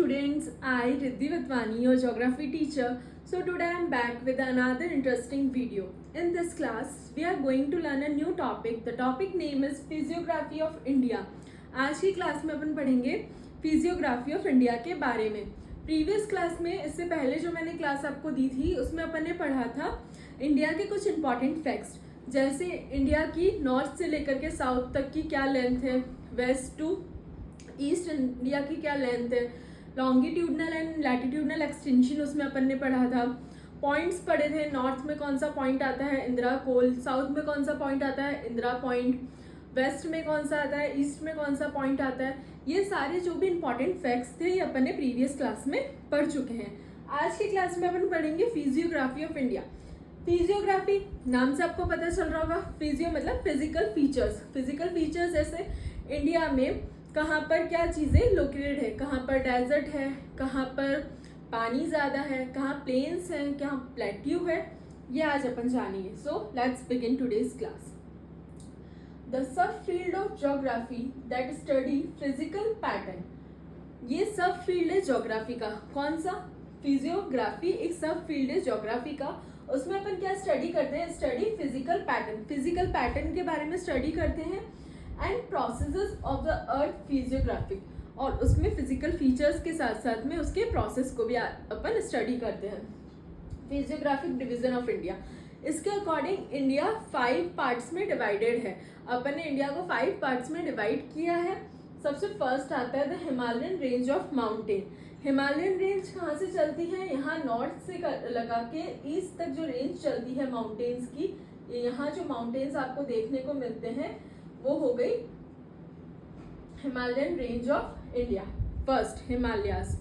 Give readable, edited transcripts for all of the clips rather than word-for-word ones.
students, I Riddhi Vatwani, your geography teacher. So today I am back with another interesting video. In this class, we are going to learn a new topic. The topic name is Physiography of India. आज की class में अपन पढ़ेंगे physiography of India के बारे में. Previous class में, इससे पहले जो मैंने क्लास आपको दी थी, उसमें अपन ने पढ़ा था इंडिया के कुछ इंपॉर्टेंट फैक्ट्स, जैसे इंडिया की नॉर्थ से लेकर के साउथ तक की क्या लेंथ है, वेस्ट टू ईस्ट इंडिया की क्या लेंथ है, लॉन्गिट्यूडनल एंड लैटिट्यूडनल एक्सटेंशन उसमें अपन ने पढ़ा था. पॉइंट्स पढ़े थे, नॉर्थ में कौन सा पॉइंट आता है, इंदिरा कोल. साउथ में कौन सा पॉइंट आता है, इंदिरा पॉइंट. वेस्ट में कौन सा आता है, ईस्ट में कौन सा पॉइंट आता है. ये सारे जो भी इंपॉर्टेंट फैक्ट्स थे, ये अपन ने प्रीवियस क्लास में पढ़ चुके हैं. आज की क्लास में अपन पढ़ेंगे फिजियोग्राफी ऑफ इंडिया. फिजियोग्राफी नाम से आपको पता चल रहा होगा, फिजियो मतलब फिजिकल फीचर्स. फिजिकल फीचर्स जैसे इंडिया में कहाँ पर क्या चीज़ें लोकेटेड है, कहाँ पर डेजर्ट है, कहाँ पर पानी ज़्यादा है, कहाँ प्लेन्स हैं, कहाँ प्लेट्यू है, ये आज अपन जानेंगे. So let's begin today's class. The sub field of geography that study physical pattern. ये सब फील्ड है ज्योग्राफी का. कौन सा? फिजियोग्राफी एक सब फील्ड है ज्योग्राफी का. उसमें अपन क्या स्टडी करते हैं, study physical pattern. Physical pattern के बारे में स्टडी करते हैं and processes of the earth physiographic, और उसमें फिजिकल फीचर्स के साथ साथ में उसके प्रोसेस को भी अपन स्टडी करते हैं. फिजियोग्राफिक डिवीजन ऑफ इंडिया, इसके अकॉर्डिंग इंडिया 5 पार्ट्स में डिवाइडेड है. अपन ने इंडिया को 5 पार्ट्स में डिवाइड किया है. सबसे फर्स्ट आता है the Himalayan range of mountain. Himalayan range कहाँ से चलती है, यहाँ नॉर्थ से लगा के ईस्ट तक जो रेंज चलती है माउंटेन्स की, यहाँ जो माउंटेन्स आपको देखने को मिलते हैं वो हो गई Himalayan range of India. First Himalayas.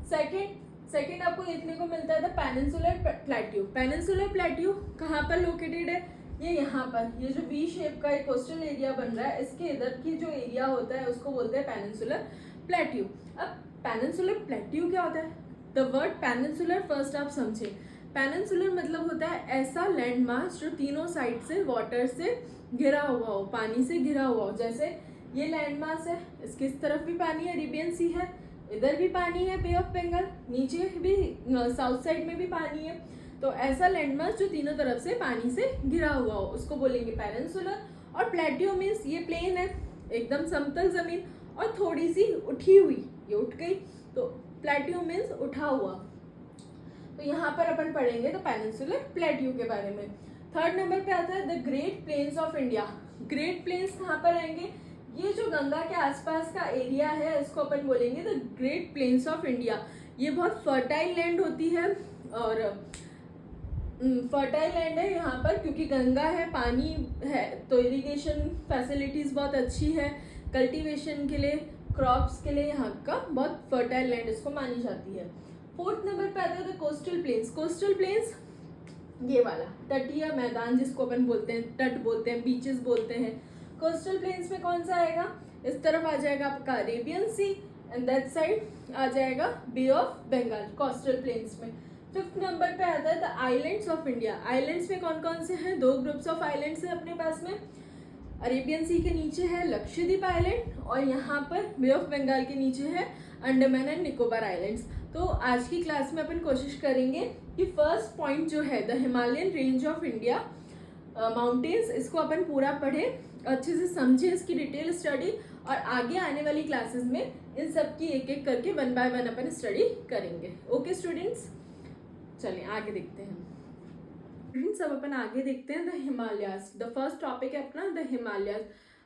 Second आपको देखने को मिलता है the peninsular plateau. Peninsular plateau कहाँ पर लोकेटेड है, ये यहाँ पर. ये जो वी शेप का एक कोस्टल एरिया बन रहा है, इसके इधर की जो एरिया होता है उसको बोलते हैं पेनिनसुलर प्लेट्यू. अब पेनिनसुलर प्लेट्यू क्या होता है? द वर्ड पेनिनसुलर फर्स्ट आप समझे. पेनिनसुलर मतलब होता है ऐसा लैंड मास जो तीनों साइड से वाटर से घिरा हुआ हो, पानी से घिरा हुआ हो. जैसे ये लैंड मास है, इसके इस तरफ भी पानी है, अरेबियन सी है, इधर भी पानी है, बे ऑफ बंगाल, नीचे भी साउथ साइड में भी पानी है. तो ऐसा लैंड मास जो तीनों तरफ से पानी से घिरा हुआ हो, उसको बोलेंगे पेनिनसुलर. और प्लेट्यू मीन्स ये प्लेन है, एकदम समतल जमीन और थोड़ी सी उठी हुई, ये उठ गई, तो प्लेट्यू मीन्स उठा हुआ. तो यहाँ पर अपन पढ़ेंगे तो पेनिनसुलर प्लेट्यू के बारे में. थर्ड नंबर पे आता है the great plains of India. Great plains कहाँ पर आएंगे, ये जो गंगा के आसपास का एरिया है, इसको अपन बोलेंगे the great plains of India. ये बहुत फर्टाइल लैंड होती है, और फर्टाइल लैंड है यहाँ पर क्योंकि गंगा है, पानी है, तो इरिगेशन फैसिलिटीज बहुत अच्छी है. कल्टीवेशन के लिए, क्रॉप्स के लिए यहाँ का बहुत फर्टाइल लैंड इसको मानी जाती है. फोर्थ नंबर पे आता है the coastal planes. Coastal planes ये वाला तटीय मैदान जिसको अपन बोलते हैं, तट बोलते हैं, बीचेस बोलते हैं. कोस्टल प्लेन्स में कौन सा आएगा, इस तरफ आ जाएगा आपका Arabian sea and that side आ जाएगा Bay of Bengal coastal plains में. फिफ्थ नंबर पे आता है the islands of India. Islands में कौन कौन से हैं, 2 ग्रुप्स ऑफ आइलैंड्स है अपने पास में. अरेबियन सी के नीचे है लक्षद्वीप आइलैंड, और यहाँ पर बे ऑफ बंगाल के नीचे है अंडमान एंड निकोबार आइलैंड्स. तो आज की क्लास में अपन कोशिश करेंगे कि फर्स्ट पॉइंट जो है the Himalayan range of India mountains, इसको अपन पूरा पढ़ें, अच्छे से समझें इसकी डिटेल स्टडी, और आगे आने वाली क्लासेस में इन सब की एक एक करके 1 बाय 1 अपन स्टडी करेंगे. ओके स्टूडेंट्स, चलिए आगे देखते हैं. स्टूडेंट्स अब अपन आगे देखते हैं the Himalayas. The first topic है अपना the Himalayas,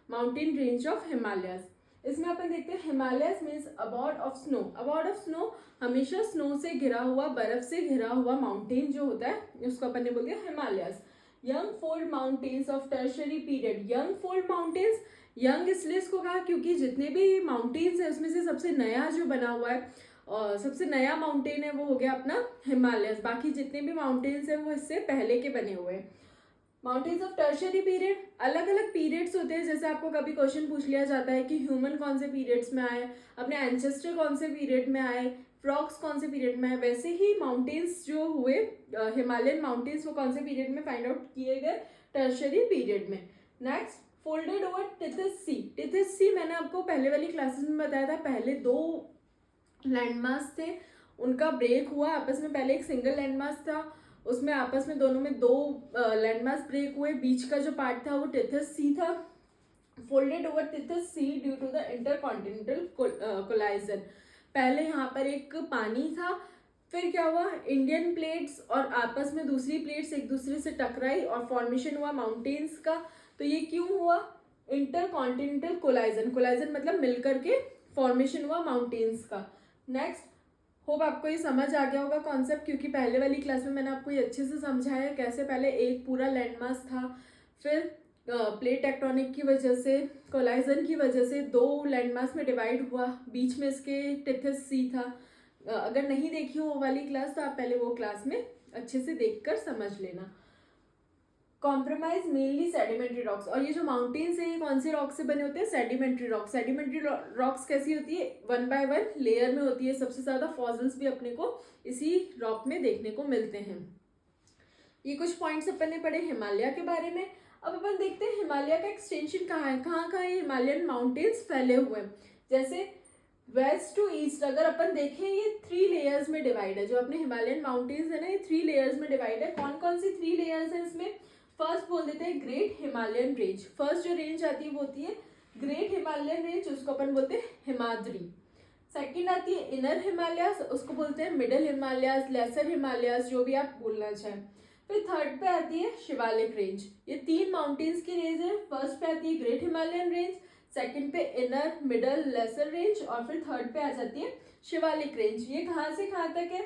mountain range of Himalayas. इसमें अपन देखते हैं Himalayas means abode of snow. Abode of snow हमेशा स्नो से घिरा हुआ, बर्फ से घिरा हुआ माउंटेन जो होता है, उसको अपन ने बोल दिया Himalayas. Young fold mountains of tertiary period. Young fold mountains, young इसलिए इसको कहा क्योंकि जितने भी माउंटेन्स है उसमें से सबसे नया जो बना हुआ है, और सबसे नया माउंटेन है वो हो गया अपना हिमालयस. बाकी जितने भी माउंटेन्स हैं वो इससे पहले के बने हुए हैं. माउंटेन्स ऑफ टर्शरी पीरियड, अलग अलग पीरियड्स होते हैं. जैसे आपको कभी क्वेश्चन पूछ लिया जाता है कि ह्यूमन कौन से पीरियड्स में आए, अपने एंसेस्टर कौन से पीरियड में आए, फ्रॉग्स कौन से पीरियड में आए, वैसे ही माउंटेन्स जो हुए हिमालयन माउंटेन्स, वो कौन से पीरियड में फाइंड आउट किए गए, टर्शरी पीरियड में. नेक्स्ट फोल्डेड ओवर टिथिस सी. टिथिस सी मैंने आपको पहले वाली क्लासेस में बताया था, पहले 2 लैंडमास थे उनका ब्रेक हुआ आपस में। पहले एक सिंगल लैंडमास था, उसमें आपस में दोनों में 2 लैंडमास ब्रेक हुए। बीच का जो पार्ट था वो टिथस सी था, folded over Tethys sea due to the intercontinental collision. पहले यहाँ पर एक पानी था, फिर क्या हुआ, इंडियन प्लेट्स और आपस में दूसरी प्लेट्स एक दूसरे से टकराई और फॉर्मेशन हुआ माउंटेन्स का। तो ये क्यों हुआ, इंटरकॉन्टिनेंटल कोलाइजन, कोलाइजन मतलब मिलकर के फॉर्मेशन हुआ माउंटेन्स का। नेक्स्ट, होप आपको ये समझ आ गया होगा कॉन्सेप्ट, क्योंकि पहले वाली क्लास में मैंने आपको ये अच्छे से समझाया कैसे पहले एक पूरा लैंडमास था, फिर प्लेट टेक्टोनिक की वजह से, कोलाइजन की वजह से 2 लैंडमास में डिवाइड हुआ, बीच में इसके टिथस सी था। अगर नहीं देखी हो वो वाली क्लास तो आप पहले वो क्लास में अच्छे से देखकर समझ लेना। कॉम्प्रोमाइज मेनली सेडिमेंट्री रॉक्स, और ये जो माउंटेन्स है ये कौन से रॉक से बने होते हैं, सेडिमेंट्री रॉक्स। सेडिमेंट्री रॉक्स कैसी होती है, 1 by 1 लेयर में होती है। सबसे ज्यादा फॉसिल्स भी अपने को इसी रॉक में देखने को मिलते हैं। ये कुछ पॉइंट्स अपन ने पढ़े हिमालय के बारे में। अब अपन देखते हैं हिमालय का एक्सटेंशन कहाँ है, कहाँ कहाँ ये हिमालयन माउंटेन्स फैले हुए हैं। जैसे वेस्ट टू ईस्ट अगर अपन देखें ये 3 लेयर्स में डिवाइड है। जो अपने हिमालयन माउंटेन्स है ना ये 3 लेयर्स में डिवाइड है। कौन कौन सी 3 लेयर्स हैं इसमें, फर्स्ट बोल देते हैं ग्रेट हिमालयन रेंज। फर्स्ट जो रेंज आती है वो होती है ग्रेट हिमालयन रेंज, उसको अपन बोलते हैं हिमाद्री। सेकंड आती है इनर हिमालयास, उसको बोलते हैं मिडल हिमालयास, लेसर हिमालयास, जो भी आप बोलना चाहें। फिर थर्ड पे आती है शिवालिक रेंज। ये 3 माउंटेन्स की रेंज है। फर्स्ट पे आती है ग्रेट हिमालयन रेंज, सेकंड पे इनर, मिडल, लेसर रेंज, और फिर थर्ड पे आ जाती है शिवालिक रेंज। ये कहाँ से कहाँ तक है,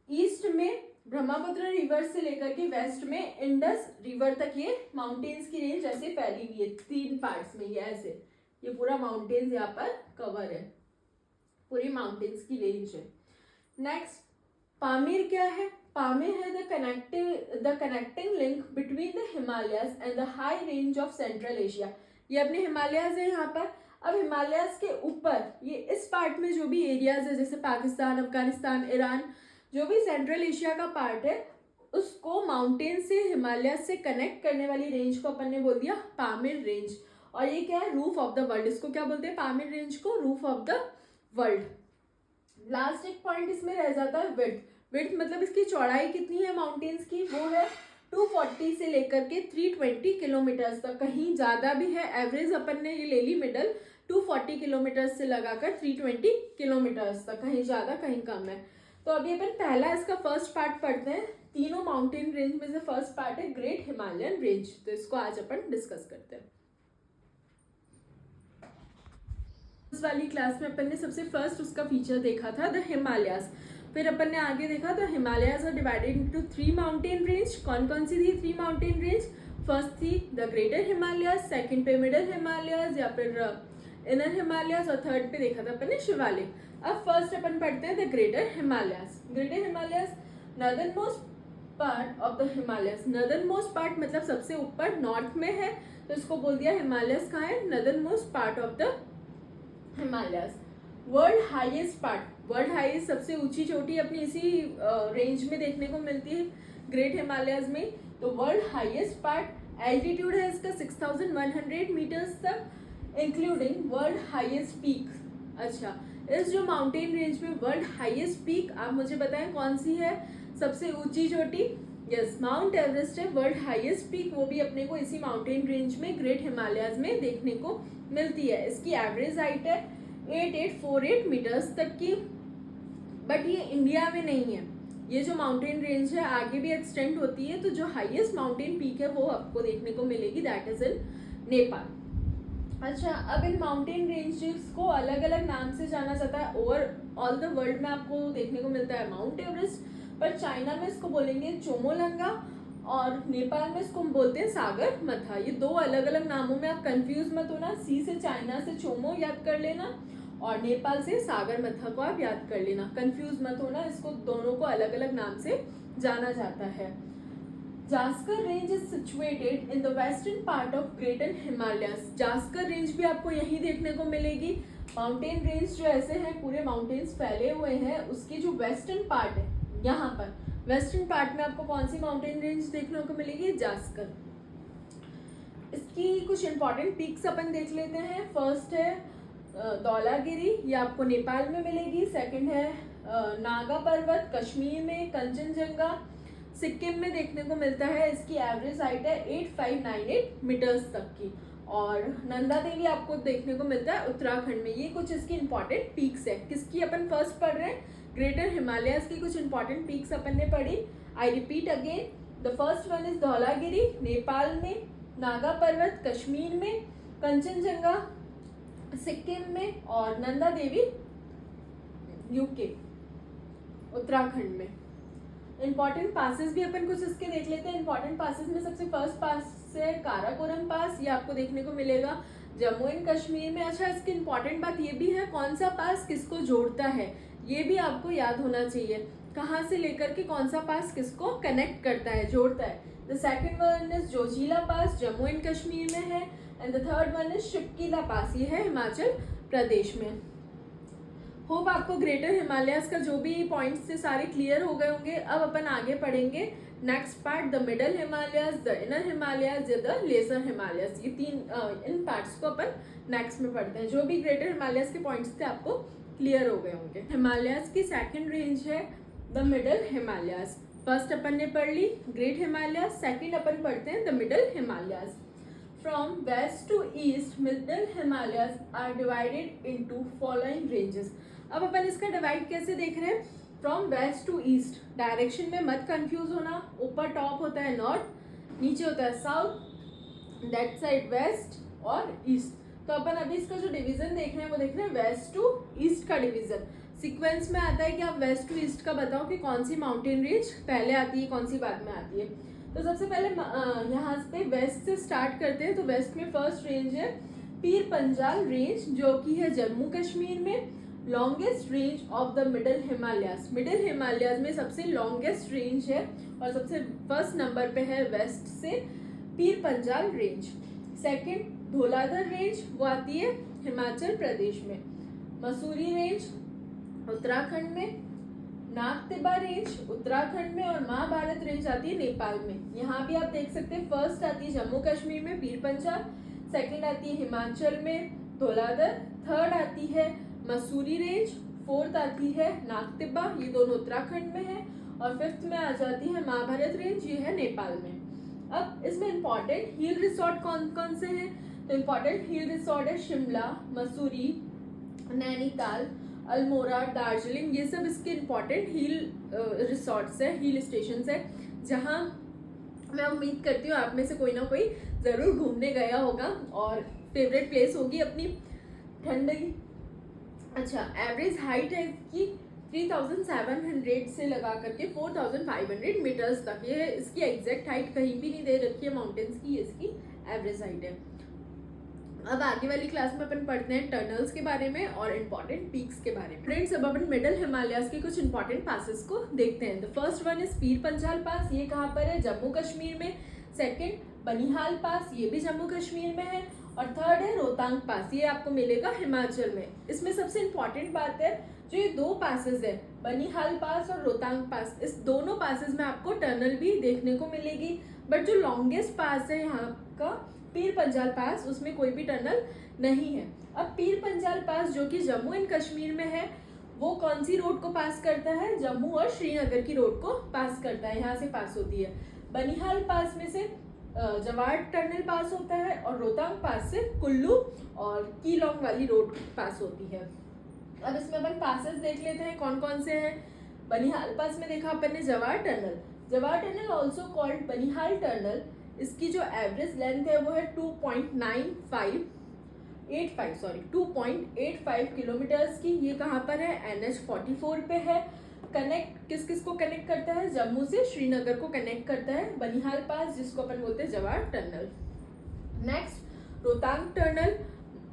ईस्ट में ब्रह्मपुत्र रिवर से लेकर के वेस्ट में इंडस रिवर तक ये माउंटेन्स की रेंज ऐसे फैली हुई है 3 पार्ट्स में। ये ऐसे ये पूरा माउंटेन्स यहाँ पर कवर है, पूरी माउंटेन्स की रेंज है। नेक्स्ट, पामीर क्या है, पामीर है the connecting link between the Himalayas and the high range of central Asia. ये अपने हिमालयाज है यहाँ पर। अब हिमालयाज के ऊपर ये इस पार्ट में जो भी एरियाज है जैसे पाकिस्तान, अफगानिस्तान, ईरान, जो भी सेंट्रल एशिया का पार्ट है उसको माउंटेन से हिमालय से कनेक्ट करने वाली रेंज को अपन ने बोल दिया पामीर रेंज। और ये क्या है, रूफ ऑफ द वर्ल्ड। इसको क्या बोलते हैं, पामीर रेंज को roof of the world. Last एक पॉइंट इसमें रह जाता है विड्थ। विड्थ मतलब इसकी चौड़ाई कितनी है माउंटेन्स की, वो है 240 से लेकर के 320 किलोमीटर्स तक। कहीं ज़्यादा भी है, एवरेज अपन ने ये ले ली मिडल 240 किलोमीटर्स से लगाकर 320 किलोमीटर्स तक, कहीं ज़्यादा कहीं कम है। तो अभी अपन पहला इसका फर्स्ट पार्ट पढ़ते हैं। तीनों माउंटेन रेंज में से फर्स्ट पार्ट है ग्रेट हिमालयन रेंज, तो इसको आज अपन डिस्कस करते हैं। इस वाली क्लास में अपन ने सबसे फर्स्ट उसका फीचर देखा था द हिमालयास। फिर अपन ने आगे देखा the Himalayas are divided into 3 mountain range. कौन कौन सी थी 3 माउंटेन रेंज, फर्स्ट थी द ग्रेटर हिमालयास, सेकंड पे मिडल हिमालयास या फिर इनर हिमालयास, और थर्ड पे देखा था अपन ने शिवालिक। अब फर्स्ट अपन पढ़ते हैं the greater Himalayas. Greater Himalayas northern most part of the Himalayas. Northern most part मतलब सबसे ऊपर नॉर्थ में है, तो इसको बोल दिया हिमालयास कहाँ है, northern most part of the Himalayas. World highest part, world highest सबसे ऊंची चोटी अपनी इसी रेंज में देखने को मिलती है ग्रेट हिमालयास में। तो वर्ल्ड हाईएस्ट पार्ट एल्टीट्यूड है इसका 6100 मीटर्स तक, इंक्लूडिंग वर्ल्ड हाईएस्ट पीक। अच्छा, इस जो माउंटेन रेंज में वर्ल्ड हाईएस्ट पीक आप मुझे बताएं कौन सी है सबसे ऊंची चोटी। यस, माउंट एवरेस्ट है वर्ल्ड हाईएस्ट पीक, वो भी अपने को इसी माउंटेन रेंज में ग्रेट हिमालयास में देखने को मिलती है। इसकी एवरेज हाइट है 8848 मीटर्स तक की, बट ये इंडिया में नहीं है। ये जो माउंटेन रेंज है आगे भी एक्सटेंड होती है, तो जो हाईएस्ट माउंटेन पीक है वो आपको देखने को मिलेगी, दैट इज इन नेपाल। अच्छा, अब इन माउंटेन रेंजेस को अलग अलग नाम से जाना जाता है। ओवर ऑल द वर्ल्ड में आपको देखने को मिलता है माउंट एवरेस्ट, पर चाइना में इसको बोलेंगे चोमोलंगा और नेपाल में इसको बोलते हैं सागर मथा। ये 2 अलग अलग नामों में आप कंफ्यूज मत होना। सी से चाइना से चोमो याद कर लेना और नेपाल से सागर मथा को आप याद कर लेना, कंफ्यूज मत होना। इसको दोनों को अलग अलग नाम से जाना जाता है। Zanskar range is situated in the western part of greater Himalayas. Zanskar range भी आपको यहीं देखने को मिलेगी। माउंटेन रेंज जो ऐसे हैं पूरे माउंटेन्स फैले हुए हैं, उसकी जो वेस्टर्न पार्ट है यहाँ पर वेस्टर्न पार्ट में आपको कौन सी माउंटेन रेंज देखने को मिलेगी, जास्कर। इसकी कुछ इंपॉर्टेंट पीक्स अपन देख लेते हैं। फर्स्ट है धौलागिरी, ये आपको नेपाल में मिलेगी। सेकंड है नागा पर्वत कश्मीर में, कंचनजंगा सिक्किम में देखने को मिलता है। इसकी एवरेज हाइट है 8598 मीटर्स तक की। और नंदा देवी आपको देखने को मिलता है उत्तराखंड में। ये कुछ इसकी इंपॉर्टेंट पीक्स है। किसकी अपन फर्स्ट पढ़ रहे हैं? ग्रेटर हिमालयस की कुछ इंपॉर्टेंट पीक्स अपन ने पढ़ी। I repeat again, the first one is Dhaulagiri Nepal में, नागा पर्वत कश्मीर में, कंचनजंगा सिक्किम में, और नंदा देवी यूके उत्तराखंड में। इंपॉर्टेंट पासेस भी अपन कुछ इसके देख लेते हैं। इंपॉर्टेंट पासेस में सबसे फर्स्ट पास है काराकोरम पास, ये आपको देखने को मिलेगा जम्मू एंड कश्मीर में। अच्छा, इसकी इंपॉर्टेंट बात ये भी है कौन सा पास किसको जोड़ता है, ये भी आपको याद होना चाहिए। कहाँ से लेकर के कौन सा पास किसको कनेक्ट करता है, जोड़ता है। The second one is Zojila pass, Jammu and Kashmir में है। And the third one is Shipkila pass, ये है हिमाचल प्रदेश में। होप आपको ग्रेटर हिमालयस का जो भी पॉइंट्स थे सारे क्लियर हो गए होंगे। अब अपन आगे पढ़ेंगे next part, the middle Himalayas, the inner Himalayas, the lesser Himalayas. ये तीन इन पार्ट्स को अपन नेक्स्ट में पढ़ते हैं। जो भी ग्रेटर हिमालयस के पॉइंट्स थे आपको क्लियर हो गए होंगे। हिमालयस की सेकंड रेंज है द मिडल हिमालयस। फर्स्ट अपन ने पढ़ ली ग्रेट हिमालयस, सेकंड अपन पढ़ते हैं the middle Himalayas. From west to east, middle Himalayas are divided into following ranges. अब अपन इसका डिवाइड कैसे देख रहे हैं? From west to east, direction में मत कंफ्यूज होना। ऊपर टॉप होता है नॉर्थ, नीचे होता है साउथ, दैट साइड वेस्ट और ईस्ट। तो अपन अभी इसका जो डिवीजन देख रहे हैं वो देख रहे हैं वेस्ट टू ईस्ट का डिवीजन। सीक्वेंस में आता है कि आप वेस्ट टू ईस्ट का बताओ कि कौन सी माउंटेन रेंज पहले आती है, कौन सी बाद में आती है। तो सबसे पहले यहाँ पे वेस्ट से स्टार्ट करते हैं। तो वेस्ट में फर्स्ट रेंज है पीर पंजाल रेंज, जो कि है जम्मू कश्मीर में। Longest range of the middle Himalayas, middle Himalayas में सबसे लॉन्गेस्ट रेंज है और सबसे फर्स्ट नंबर पे है वेस्ट से Pir Panjal range. Second Dhauladhar range, वो आती है हिमाचल प्रदेश में। मसूरी रेंज उत्तराखंड में, नागतिब्बा रेंज उत्तराखंड में, और महाभारत रेंज आती है नेपाल में। यहाँ भी आप देख सकते हैं फर्स्ट आती है जम्मू कश्मीर में पीर पंजाल, सेकंड आती है हिमाचल में धौलाधर, थर्ड आती है मसूरी रेंज, फोर्थ आती है नागतिब्बा, ये दोनों उत्तराखंड में है, और फिफ्थ में आ जाती है महाभारत रेंज, ये है नेपाल में। अब इसमें इंपॉर्टेंट हिल रिसोर्ट कौन कौन से हैं? तो इंपॉर्टेंट हिल रिसोर्ट है शिमला, मसूरी, नैनीताल, अल्मोड़ा, दार्जिलिंग, ये सब इसके इंपॉर्टेंट हिल रिसोर्ट्स है, हिल स्टेशंस है, जहाँ मैं उम्मीद करती हूँ आप में से कोई ना कोई ज़रूर घूमने गया होगा और फेवरेट प्लेस होगी अपनी ठंडी। अच्छा, एवरेज हाइट है इसकी 3700 से लगा करके 4500 मीटर्स तक। ये इसकी एग्जैक्ट हाइट कहीं भी नहीं दे रखी है माउंटेन्स की, इसकी एवरेज हाइट है। अब आगे वाली क्लास में अपन पढ़ते हैं टनल्स के बारे में और इम्पॉर्टेंट पीक्स के बारे में। फ्रेंड्स, अब अपन मिडल हिमालयस के कुछ इंपॉर्टेंट पासेस को देखते हैं। The first one is Pir Panjal पास, ये कहाँ पर है? जम्मू कश्मीर में। सेकंड बनिहाल पास, ये भी जम्मू कश्मीर में है। और थर्ड है रोहतांग पास, ये आपको मिलेगा हिमाचल में। इसमें सबसे इम्पॉर्टेंट बात है जो ये दो पासेस है बनिहाल पास और रोहतांग पास, इस दोनों पासेस में आपको टनल भी देखने को मिलेगी। बट जो लॉन्गेस्ट पास है यहाँ का पीर पंजाल पास, उसमें कोई भी टनल नहीं है। अब पीर पंजाल पास जो कि जम्मू एंड कश्मीर में है, वो कौन सी रोड को पास करता है? जम्मू और श्रीनगर की रोड को पास करता है, यहाँ से पास होती है। बनिहाल पास में से जवाड़ टनल पास होता है और रोहतांग पास से कुल्लू और कीलोंग वाली रोड पास होती है। अब इसमें अपन पासेस देख लेते हैं कौन कौन से हैं। बनिहाल पास में देखा अपन ने Jawahar tunnel, Jawahar tunnel also called Banihal tunnel. इसकी जो एवरेज लेंथ है वो है 2.85 किलोमीटर्स की। ये कहाँ पर है? NH44 पे है। कनेक्ट किस किस को कनेक्ट करता है? जम्मू से श्रीनगर को कनेक्ट करता है बनिहाल पास, जिसको अपन बोलते हैं जवाड़ टनल। नेक्स्ट रोहतांग टनल,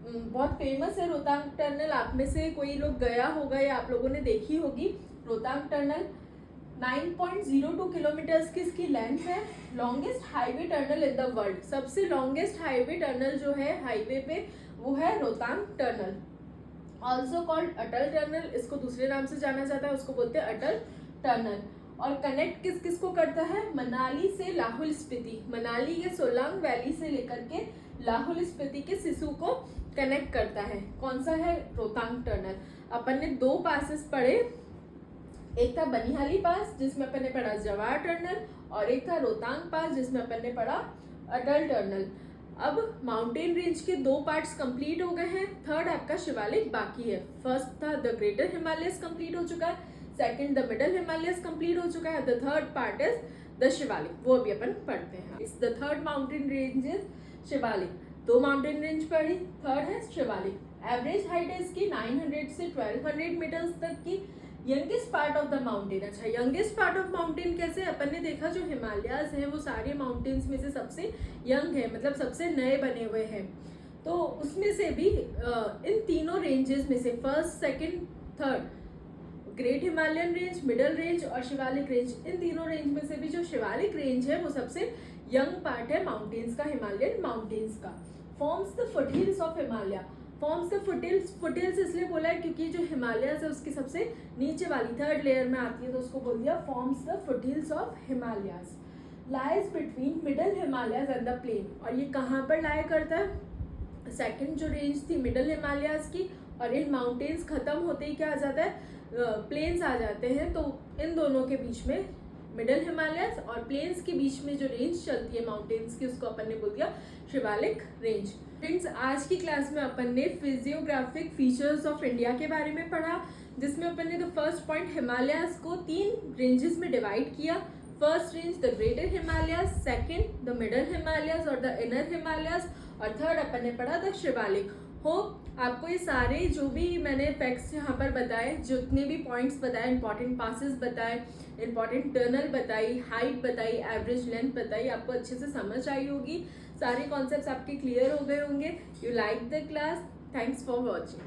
बहुत फेमस है रोहतांग टनल। आप में से कोई लोग गया होगा या आप लोगों ने देखी होगी रोहतांग टनल। 9.02 किलोमीटर्स की इसकी लेंथ है। Longest highway tunnel in the world, सबसे लॉन्गेस्ट हाईवे टनल जो है हाईवे पे वो है रोहतांग टनल। ऑल्सो कॉल्ड अटल टनल, इसको दूसरे नाम से जाना जाता है, उसको बोलते हैं अटल टनल। और कनेक्ट किस किस को करता है? मनाली से लाहौल स्पीति, मनाली के सोलांग वैली से लेकर के लाहौल स्पीति के सिसु को कनेक्ट करता है। कौन सा है? रोहतांग टनल। अपन ने 2 पासेस पढ़े, एक था बनिहाली पास जिसमें अपन ने पढ़ा जवाहर टनल, और एक था रोहतांग पास जिसमें अपन ने पढ़ा अटल टनल। अब माउंटेन रेंज के 2 पार्ट्स कंप्लीट हो गए हैं, थर्ड आपका शिवालिक बाकी है। फर्स्ट था द ग्रेटर हिमालयस कंप्लीट हो चुका है, second the middle Himalayas complete हो चुका है, the third part is the Shivalik, वो अभी अपन पढ़ते हैं। इस the third mountain range is Shivalik. 2 mountain range पढ़ी, थर्ड है शिवालिक। एवरेज हाइट है इसकी 900 से 1200 मीटर्स तक की। Youngest part of the mountain, अच्छा यंगेस्ट पार्ट ऑफ माउंटेन कैसे? अपन ने देखा जो हिमालयाज हैं वो सारे माउंटेन्स में से सबसे यंग है, मतलब सबसे नए बने हुए हैं। तो उसमें से भी इन तीनों रेंजेस में से first, second, third, great Himalayan range, middle range और शिवालिक रेंज, इन तीनों रेंज में से भी जो शिवालिक रेंज है वो सबसे यंग पार्ट है माउंटेन्स का, हिमालयन माउंटेन्स का। Forms the foothills of Himalaya. Forms the foothills इसलिए बोला है क्योंकि जो हिमालयस है उसकी सबसे नीचे वाली थर्ड लेयर में आती है, तो उसको बोल दिया forms the foothills of Himalayas. Lies between middle Himalayas and the plain, और ये कहाँ पर लाई करता है? सेकंड जो रेंज थी मिडल हिमालयस की, और इन माउंटेन्स खत्म होते ही क्या आ जाता है? प्लेन्स आ जाते हैं। तो इन दोनों के बीच में मिडल हिमालयस और प्लेन्स के बीच में जो रेंज चलती है माउंटेन्स की, उसको अपन ने बोल दिया शिवालिक रेंज। फ्रेंड्स, आज की क्लास में अपन ने फिजियोग्राफिक फीचर्स ऑफ इंडिया के बारे में पढ़ा, जिसमें अपन ने द फर्स्ट पॉइंट हिमालयस को 3 रेंजेस में डिवाइड किया। First range the greater Himalayas, second the middle Himalayas और द इनर हिमालयस, और थर्ड अपन ने पढ़ा द शिवालिक। होप आपको ये सारे जो भी मैंने फैक्ट्स यहाँ पर बताए, जितने भी पॉइंट्स बताए, इंपॉर्टेंट पासेस बताए, इंपॉर्टेंट टनल बताई, हाइट बताई, एवरेज लेंथ बताई, आपको अच्छे से समझ आई होगी। सारे कॉन्सेप्ट्स आपके क्लियर हो गए होंगे। You like the class. Thanks for watching.